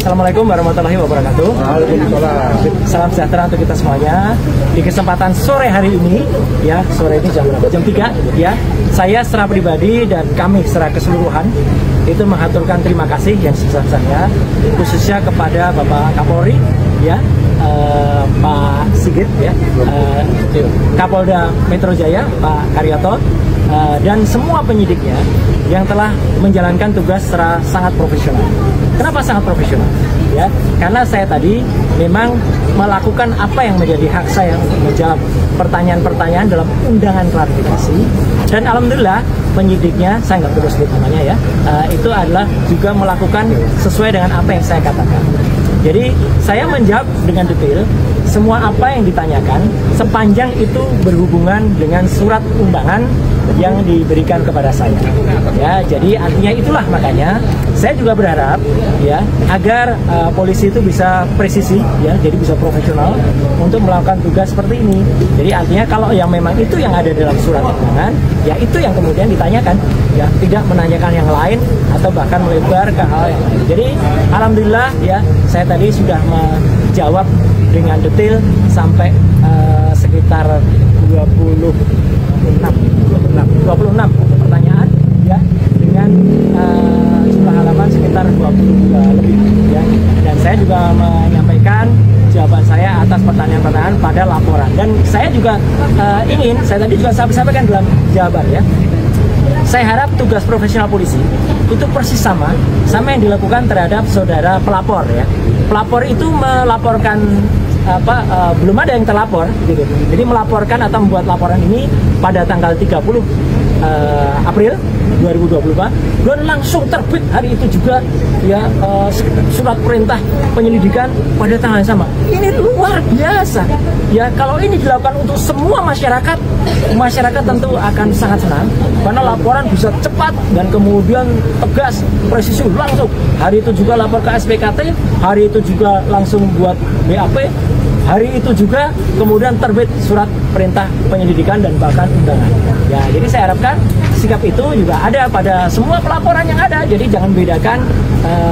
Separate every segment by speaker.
Speaker 1: Assalamualaikum warahmatullahi wabarakatuh. Salam sejahtera untuk kita semuanya. Di kesempatan sore hari ini, ya sore ini jam 3, ya saya secara pribadi dan kami secara keseluruhan itu mengaturkan terima kasih yang sebesar-besarnya, khususnya kepada Bapak Kapolri, ya Pak Sigit, ya Kapolda Metro Jaya Pak Karyoto, dan semua penyidiknya yang telah menjalankan tugas secara sangat profesional. Kenapa sangat profesional? Ya, karena saya tadi memang melakukan apa yang menjadi hak saya untuk menjawab pertanyaan-pertanyaan dalam undangan klarifikasi, dan alhamdulillah penyidiknya, saya nggak perlu sebut namanya ya, itu adalah juga melakukan sesuai dengan apa yang saya katakan. Jadi saya menjawab dengan detail semua apa yang ditanyakan sepanjang itu berhubungan dengan surat undangan yang diberikan kepada saya. Ya, jadi artinya itulah makanya saya juga berharap ya agar polisi itu bisa presisi ya, jadi bisa profesional untuk melakukan tugas seperti ini. Jadi artinya kalau yang memang itu yang ada dalam surat undangan, ya itu yang kemudian ditanyakan, ya tidak menanyakan yang lain atau bahkan melebar ke hal yang lain. Jadi alhamdulillah ya saya tadi sudah menjawab dengan detail sampai sekitar 26 pertanyaan ya, dengan jumlah halaman sekitar 22 lebih ya. Dan saya juga menyampaikan jawaban saya atas pertanyaan-pertanyaan pada laporan, dan saya juga saya tadi juga sampaikan dalam jawaban ya, saya harap tugas profesional polisi itu persis sama yang dilakukan terhadap saudara pelapor ya. Pelapor itu melaporkan belum ada yang terlapor gitu. Jadi melaporkan atau membuat laporan ini pada tanggal 30 April 2024 dan langsung terbit hari itu juga ya surat perintah penyelidikan pada tanggal yang sama. Ini luar biasa. Ya kalau ini dilakukan untuk semua masyarakat tentu akan sangat senang karena laporan bisa cepat dan kemudian tegas, presisi langsung. Hari itu juga lapor ke SPKT, hari itu juga langsung buat BAP, hari itu juga kemudian terbit surat perintah penyelidikan dan bahkan undangan. Ya, jadi saya harapkan sikap itu juga ada pada semua pelaporan yang ada. Jadi jangan bedakan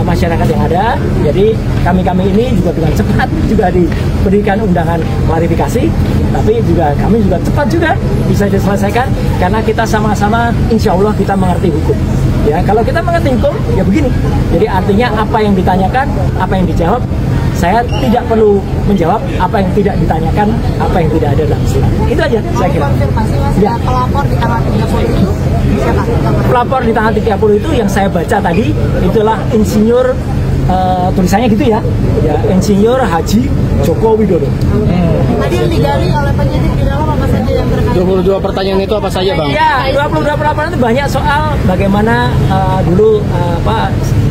Speaker 1: masyarakat yang ada. Jadi kami ini juga dengan cepat juga diberikan undangan klarifikasi, tapi juga kami juga cepat juga bisa diselesaikan karena kita sama-sama insya Allah kita mengerti hukum. Ya, kalau kita mengerti hukum ya begini. Jadi artinya apa yang ditanyakan, apa yang dijawab, saya tidak perlu menjawab apa yang tidak ditanyakan, apa yang tidak ada dalam surat. Itu aja saya kira.
Speaker 2: Konfirmasi Mas, ya. Pelapor di tanggal 30 itu siapa?
Speaker 1: Pelapor di tanggal 30 itu yang saya baca tadi itulah insinyur, tulisannya gitu ya, Insinyur Haji Joko Widodo.
Speaker 2: Tadi yang digali oleh penyidik di dalam apa saja yang terkait?
Speaker 3: 22 pertanyaan itu apa saja, Bang?
Speaker 1: Ya, 22 pelaporan itu banyak soal bagaimana dulu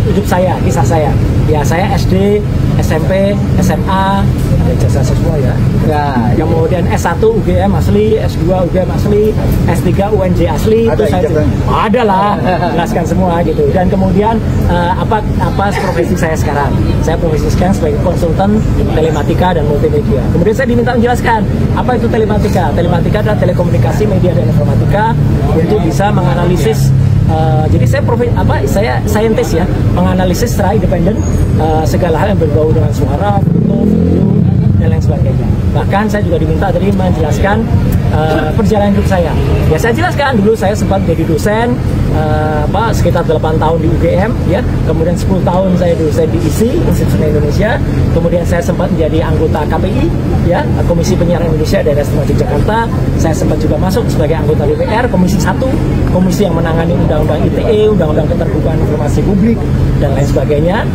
Speaker 1: hidup saya, kisah saya. Ya, saya SD, SMP, SMA, ada jasa semua ya. Ya, kemudian S1 UGM asli, S2 UGM asli, S3 UNJ asli, itu saya ada lah, jelaskan semua gitu. Dan kemudian apa profesi saya sekarang? Saya profesi sekarang sebagai konsultan telematika dan multimedia. Kemudian saya diminta menjelaskan apa itu telematika. Telematika adalah telekomunikasi, media dan informatika untuk bisa menganalisis. Jadi saya saintis ya, menganalisis secara independen segala hal yang berbau dengan suara, foto, video, dan lain sebagainya. Bahkan saya juga diminta tadi menjelaskan perjalanan hidup saya. Ya saya jelaskan dulu saya sempat jadi dosen sekitar 8 tahun di UGM ya. Kemudian 10 tahun saya dosen di ISI, Institut Seni Indonesia. Kemudian saya sempat menjadi anggota KPI ya, Komisi Penyiaran Indonesia Daerah Istimewa Yogyakarta. Saya sempat juga masuk sebagai anggota DPR Komisi 1, komisi yang menangani undang-undang ITE, undang-undang keterbukaan informasi publik dan lain sebagainya.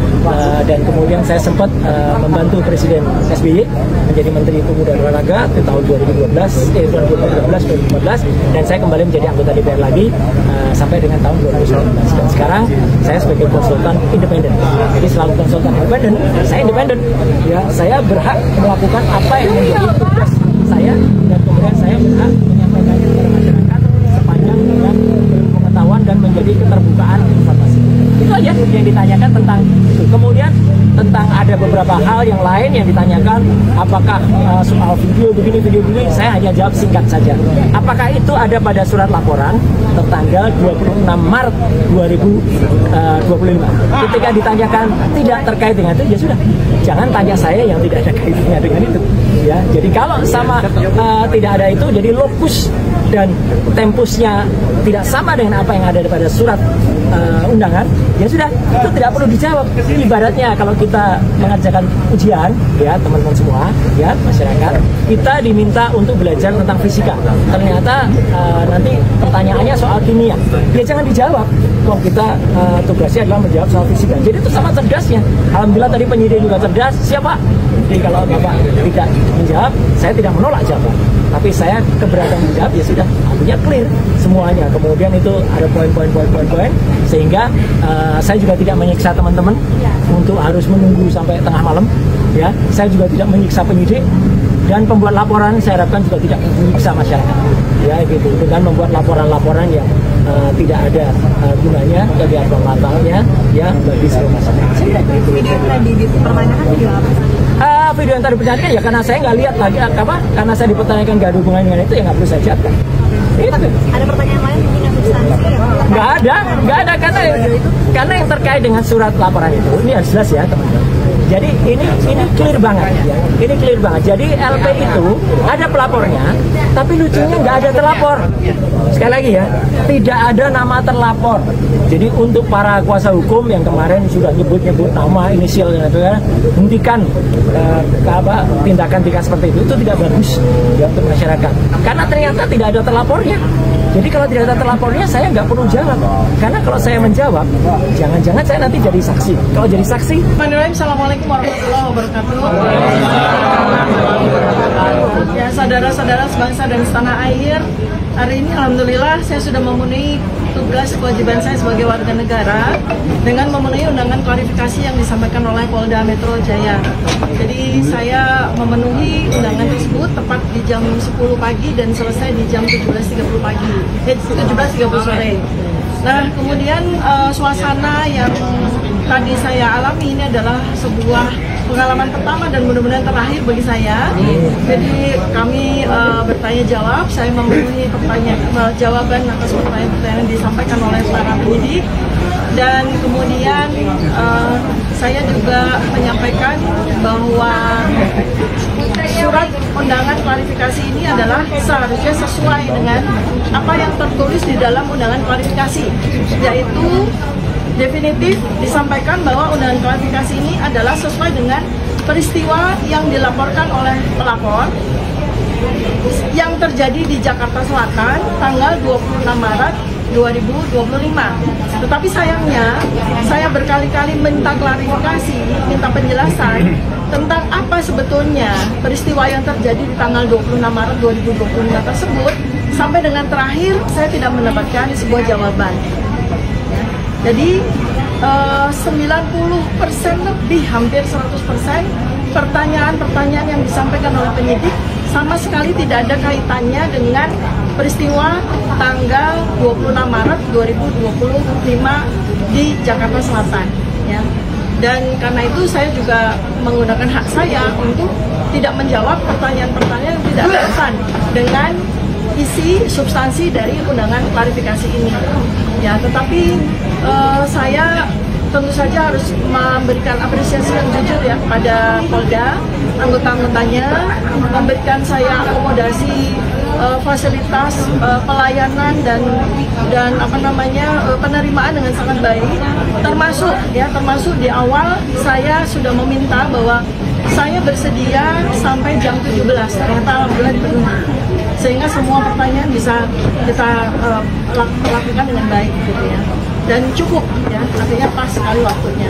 Speaker 1: Dan kemudian saya sempat membantu Presiden SBY menjadi Menteri Pemuda dan Olahraga di tahun 2014 dan saya kembali menjadi anggota DPR lagi sampai dengan tahun 2019. Dan sekarang saya sebagai konsultan independen. Jadi selalu konsultan independen, saya independen. Ya, saya berhak melakukan apa yang menjadi tugas saya dan kemudian saya berhak menyampaikannya kepada masyarakat sepanjang dengan pengetahuan dan menjadi keterbukaan informasi. Itu aja yang ditanyakan tentang itu. Kemudian tentang ada beberapa hal yang lain yang ditanyakan, apakah soal video begini, saya hanya jawab singkat saja. Apakah itu ada pada surat laporan tertanggal 26 Maret 2025? Ketika ditanyakan tidak terkait dengan itu, ya sudah, jangan tanya saya yang tidak ada kaitannya dengan itu. Ya, jadi kalau sama tidak ada itu, jadi lokus dan tempusnya tidak sama dengan apa yang ada pada surat undangan, ya sudah, itu tidak perlu dijawab. Ibaratnya kalau kita mengerjakan ujian, ya teman-teman semua, ya masyarakat, kita diminta untuk belajar tentang fisika. Ternyata nanti pertanyaannya soal kimia, ya jangan dijawab. Kok kita tugasnya adalah menjawab soal fisika. Jadi itu sama cerdasnya. Alhamdulillah tadi penyidik juga cerdas. Siapa? Jadi kalau Bapak tidak menjawab, saya tidak menolak jawaban. Tapi saya keberatan menjawab, ya sudah, artinya clear semuanya. Kemudian itu ada poin-poin, sehingga saya juga tidak menyiksa teman-teman untuk harus menunggu sampai tengah malam. Ya, saya juga tidak menyiksa penyidik, dan pembuat laporan saya harapkan juga tidak menyiksa masyarakat. Ya, gitu. Dengan membuat laporan-laporan yang tidak ada gunanya bagi latarnya, ya bagi seluruh masyarakat.
Speaker 2: Video yang tadi dipertanyakan video apa?
Speaker 1: Video yang tadi dipertanyakan ya karena saya nggak lihat lagi apa, karena saya dipertanyakan nggak ada hubungannya dengan itu, ya nggak perlu saya jawabkan.
Speaker 2: Ada pertanyaan lain dengan substansi?
Speaker 1: Nggak ada karena yang terkait dengan surat laporan itu ini harus jelas ya teman-teman. Jadi ini clear banget ya. Ini clear banget. Jadi LP itu ada pelapornya, tapi lucunya nggak ada terlapor. Sekali lagi ya, tidak ada nama terlapor. Jadi untuk para kuasa hukum yang kemarin sudah nyebut nama inisialnya itu ya, hentikan tindakan seperti itu tidak bagus ya untuk masyarakat. Karena ternyata tidak ada terlapornya. Jadi kalau tidak ada terlapornya, saya nggak perlu jawab. Karena kalau saya menjawab, jangan-jangan saya nanti jadi saksi. Kalau jadi saksi,
Speaker 2: Assalamualaikum warahmatullahi wabarakatuh. Ya, saudara-saudara sebangsa dan setanah air, hari ini alhamdulillah saya sudah memenuhi tugas kewajiban saya sebagai warga negara dengan memenuhi undangan klarifikasi yang disampaikan oleh Polda Metro Jaya. Jadi saya memenuhi undangan tersebut tepat di jam 10 pagi dan selesai di jam 17.30 pagi, 17.30 sore. Nah, kemudian suasana yang tadi saya alami ini adalah sebuah pengalaman pertama dan mudah-mudahan terakhir bagi saya. Jadi kami bertanya jawab, saya memenuhi jawaban atas pertanyaan yang disampaikan oleh para penyidik, dan kemudian saya juga menyampaikan bahwa surat undangan klarifikasi ini adalah seharusnya sesuai dengan apa yang tertulis di dalam undangan klarifikasi, yaitu definitif disampaikan bahwa undangan klarifikasi ini adalah sesuai dengan peristiwa yang dilaporkan oleh pelapor yang terjadi di Jakarta Selatan tanggal 26 Maret 2025. Tetapi sayangnya saya berkali-kali minta klarifikasi, minta penjelasan tentang apa sebetulnya peristiwa yang terjadi di tanggal 26 Maret 2025 tersebut, sampai dengan terakhir saya tidak mendapatkan sebuah jawaban. Jadi 90% lebih, hampir 100% pertanyaan-pertanyaan yang disampaikan oleh penyidik sama sekali tidak ada kaitannya dengan peristiwa tanggal 26 Maret 2025 di Jakarta Selatan. Ya. Dan karena itu saya juga menggunakan hak saya untuk tidak menjawab pertanyaan-pertanyaan yang tidak relevan dengan isi substansi dari undangan klarifikasi ini. Ya, tetapi saya tentu saja harus memberikan apresiasi yang jujur ya kepada Polda, anggota-anggotanya, memberikan saya akomodasi fasilitas pelayanan dan apa namanya penerimaan dengan sangat baik, termasuk di awal saya sudah meminta bahwa saya bersedia sampai jam 17, ternyata alhamdulillah dipenuhi, sehingga semua pertanyaan bisa kita lakukan dengan baik gitu ya, dan cukup ya, artinya pas sekali waktunya.